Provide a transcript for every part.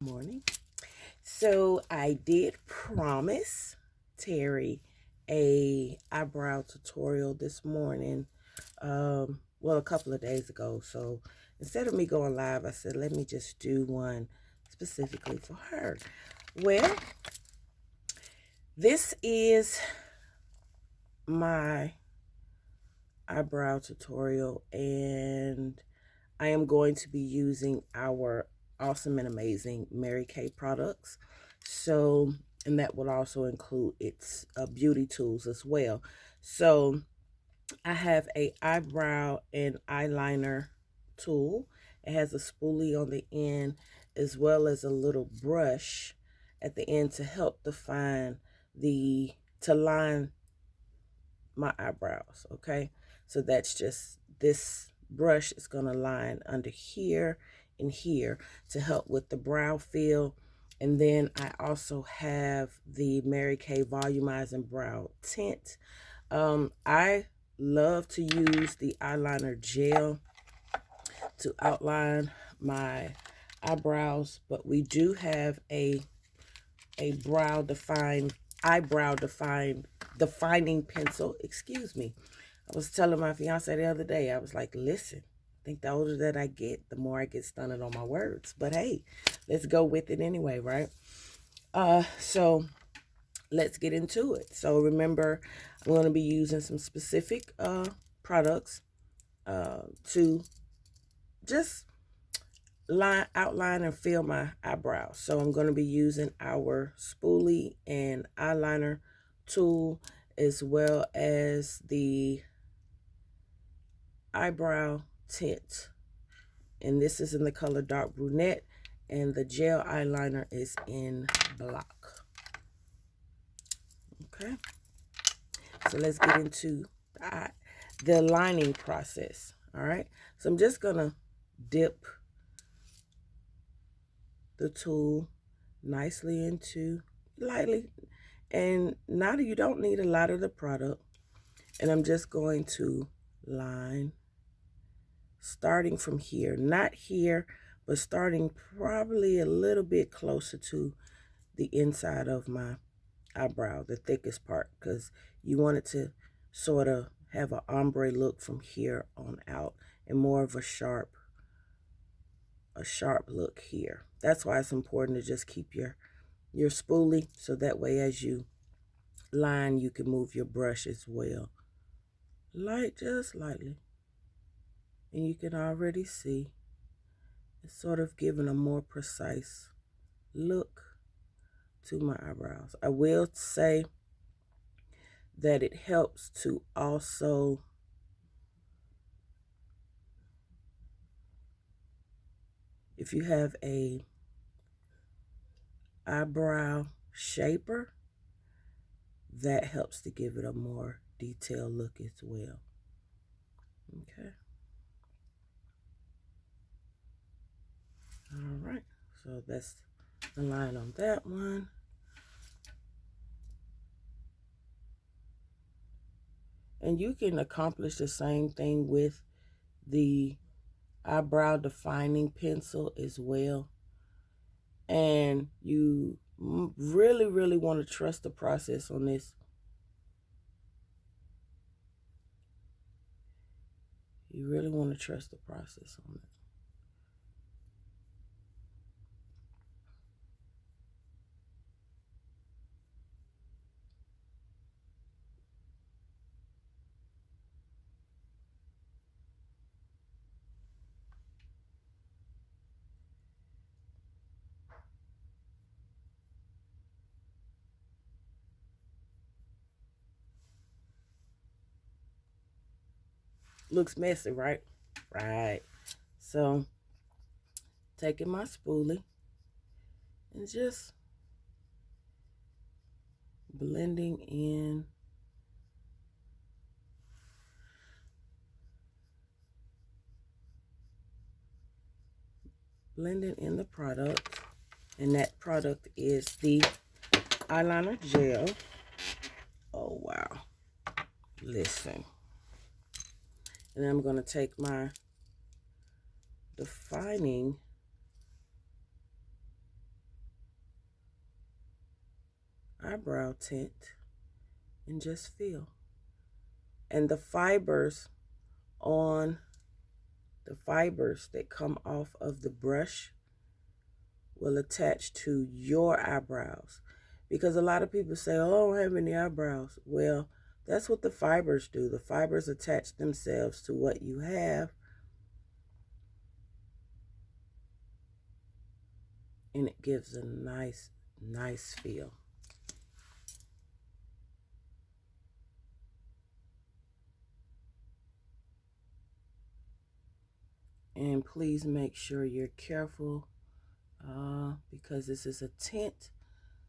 Morning. So I did promise Terry a eyebrow tutorial this morning. Well, a couple of days ago. So instead of me going live, I said let me just do one specifically for her. Well, this is my eyebrow tutorial, and I am going to be using our awesome and amazing Mary Kay products. So, and that will also include its beauty tools as well. So, I have a eyebrow and eyeliner tool. It has a spoolie on the end as well as a little brush at the end to help define to line my eyebrows, okay? So that's just this brush is going to line under here and here to help with the brow fill. And then I also have the Mary Kay Volumizing Brow Tint. I love to use the eyeliner gel to outline my eyebrows, but we do have a eyebrow defining pencil. Excuse me. I was telling my fiance the other day, I was like, listen, I think the older that I get, the more I get stunted on my words. But hey, let's go with it anyway, right? So let's get into it. So remember, I'm going to be using some specific products to just outline and fill my eyebrows. So I'm going to be using our spoolie and eyeliner tool as well as the eyebrow tint. And this is in the color dark brunette, and the gel eyeliner is in black. Okay, so let's get into the lining process. All right, so I'm just gonna dip the tool nicely into lightly, and now you don't need a lot of the product, and I'm just going to line starting from here, not here, but starting probably a little bit closer to the inside of my eyebrow, the thickest part, because you want it to sort of have an ombre look from here on out and more of a sharp look here. That's why it's important to just keep your spoolie, so that way as you line, you can move your brush as well, just lightly, and you can already see it's sort of giving a more precise look to my eyebrows. I will say that it helps to also if you have a eyebrow shaper, that helps to give it a more detailed look as well. Okay. All right. So that's the line on that one. And you can accomplish the same thing with the eyebrow defining pencil as well. And you really, really want to trust the process on this. You really want to trust the process on it. Looks messy, right? Right. So, taking my spoolie and just blending in the product, and that product is the eyeliner gel. Oh wow, listen. And then I'm going to take my defining eyebrow tint and just feel. And the fibers that come off of the brush will attach to your eyebrows. Because a lot of people say, oh, I don't have any eyebrows. Well, that's what the fibers do. The fibers attach themselves to what you have. And it gives a nice feel. And please make sure you're careful because this is a tint.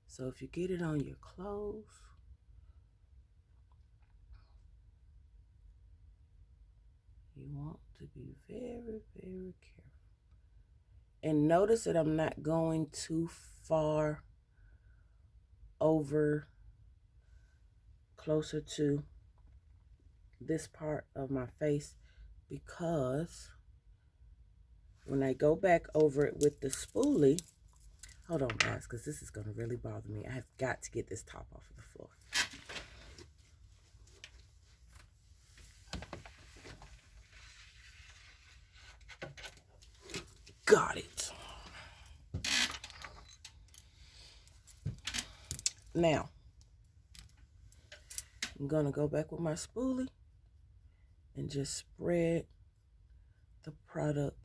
So if you get it on your clothes, you want to be very, very careful. And notice that I'm not going too far over closer to this part of my face, because when I go back over it with the spoolie, hold on guys, because this is going to really bother me. I have got to get this top off of the floor. Got it. Now, I'm going to go back with my spoolie and just spread the product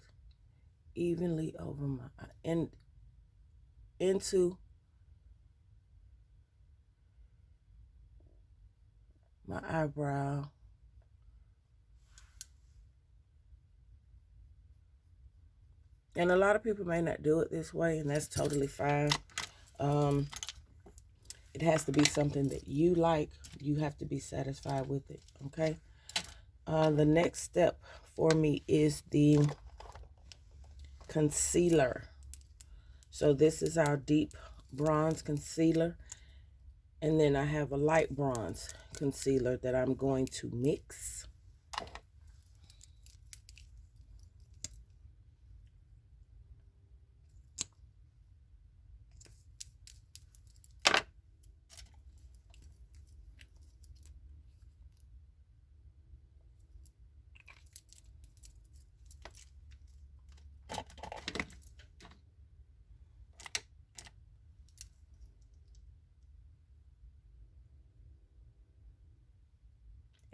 evenly over my eye and into my eyebrow. And a lot of people may not do it this way, and that's totally fine. It has to be something that you like. You have to be satisfied with it, okay? The next step for me is the concealer. So this is our deep bronze concealer. And then I have a light bronze concealer that I'm going to mix.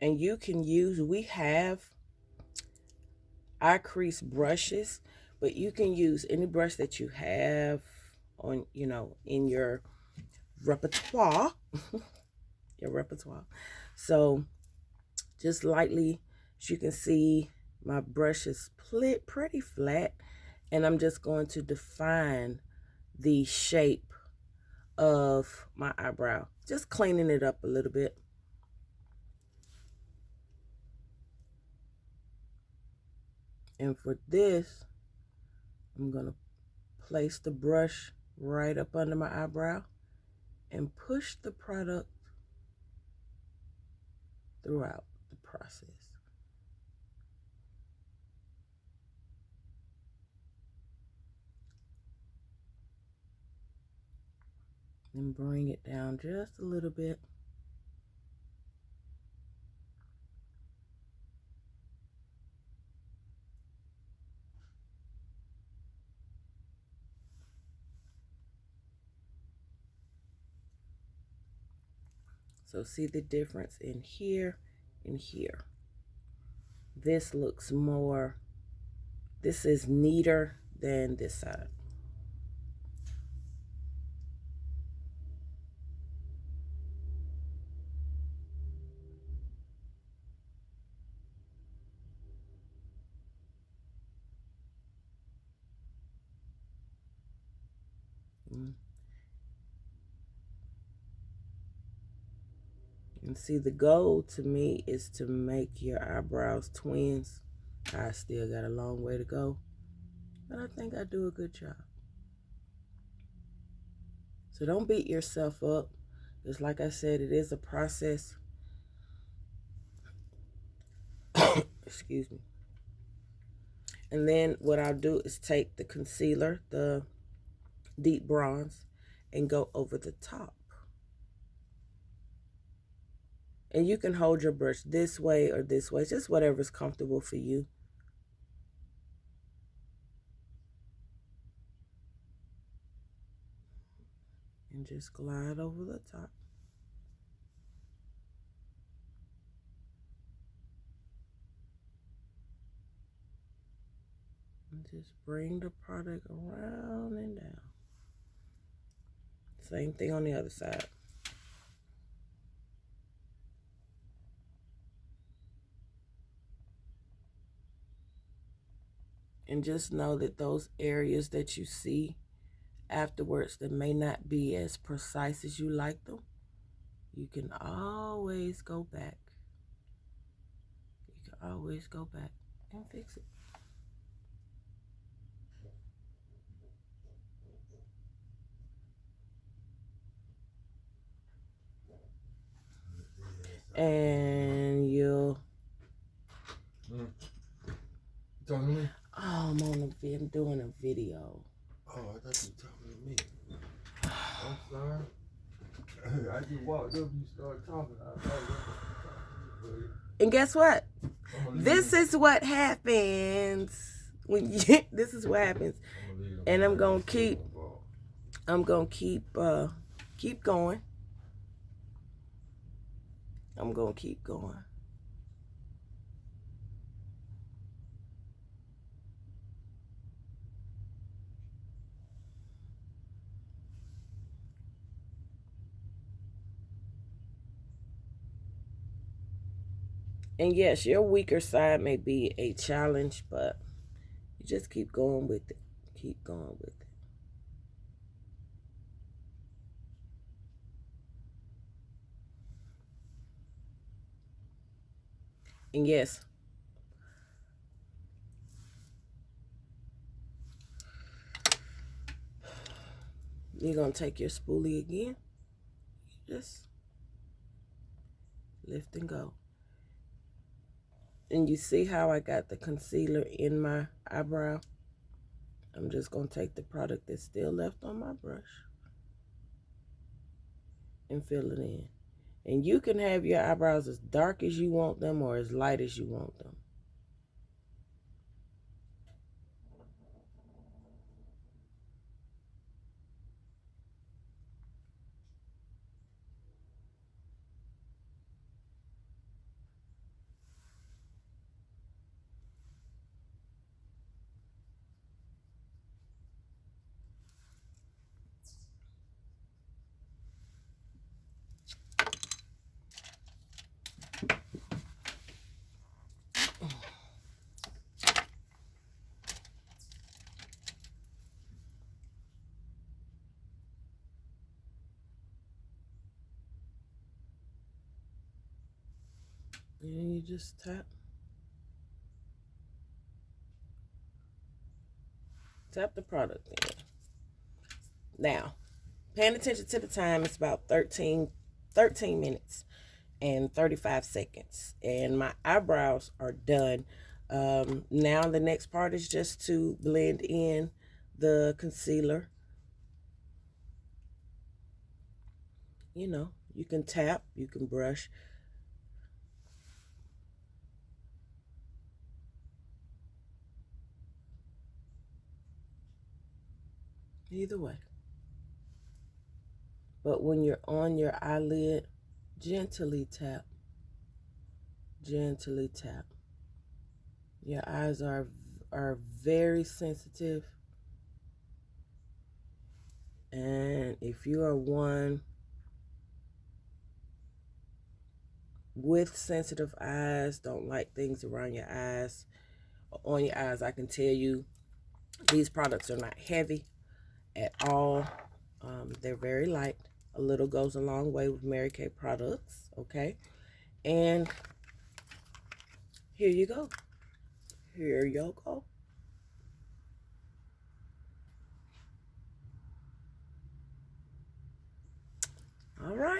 And you can use, we have eye crease brushes, but you can use any brush that you have on, you know, in your repertoire. Your repertoire. So just lightly, as you can see, my brush is pretty flat, and I'm just going to define the shape of my eyebrow, just cleaning it up a little bit. And for this, I'm going to place the brush right up under my eyebrow and push the product throughout the process. And bring it down just a little bit. So see the difference in here and here. This looks more, this is neater than this side. And see, the goal to me is to make your eyebrows twins. I still got a long way to go, but I think I do a good job. So don't beat yourself up. Just like I said, it is a process. Excuse me. And then what I'll do is take the concealer, the deep bronze, and go over the top. And you can hold your brush this way or this way, just whatever's comfortable for you. And just glide over the top. And just bring the product around and down. Same thing on the other side. And just know that those areas that you see afterwards that may not be as precise as you like them, you can always go back. You can always go back and fix it. And you'll... Talking to me? Oh, I'm I'm doing a video. Oh, I thought you were talking to me. I'm sorry. I just walked up, you started talking. I thought you were talking to me. And guess what? This is what happens when you, this is what happens. And I'm gonna keep keep going. I'm gonna keep going. And yes, your weaker side may be a challenge, but you just keep going with it. Keep going with it. And yes, you're going to take your spoolie again. Just lift and go. And you see how I got the concealer in my eyebrow? I'm just going to take the product that's still left on my brush and fill it in. And you can have your eyebrows as dark as you want them or as light as you want them. And you just tap. Tap the product in. Now, paying attention to the time, it's about 13 minutes and 35 seconds. And my eyebrows are done. Now the next part is just to blend in the concealer. You know, you can tap, you can brush. Either way. But when you're on your eyelid, gently tap. Gently tap. Your eyes are very sensitive. And if you are one with sensitive eyes, don't like things around your eyes, or on your eyes, I can tell you these products are not heavy at all. They're very light. A little goes a long way with Mary Kay products, okay? And here you go. Here you go. All right.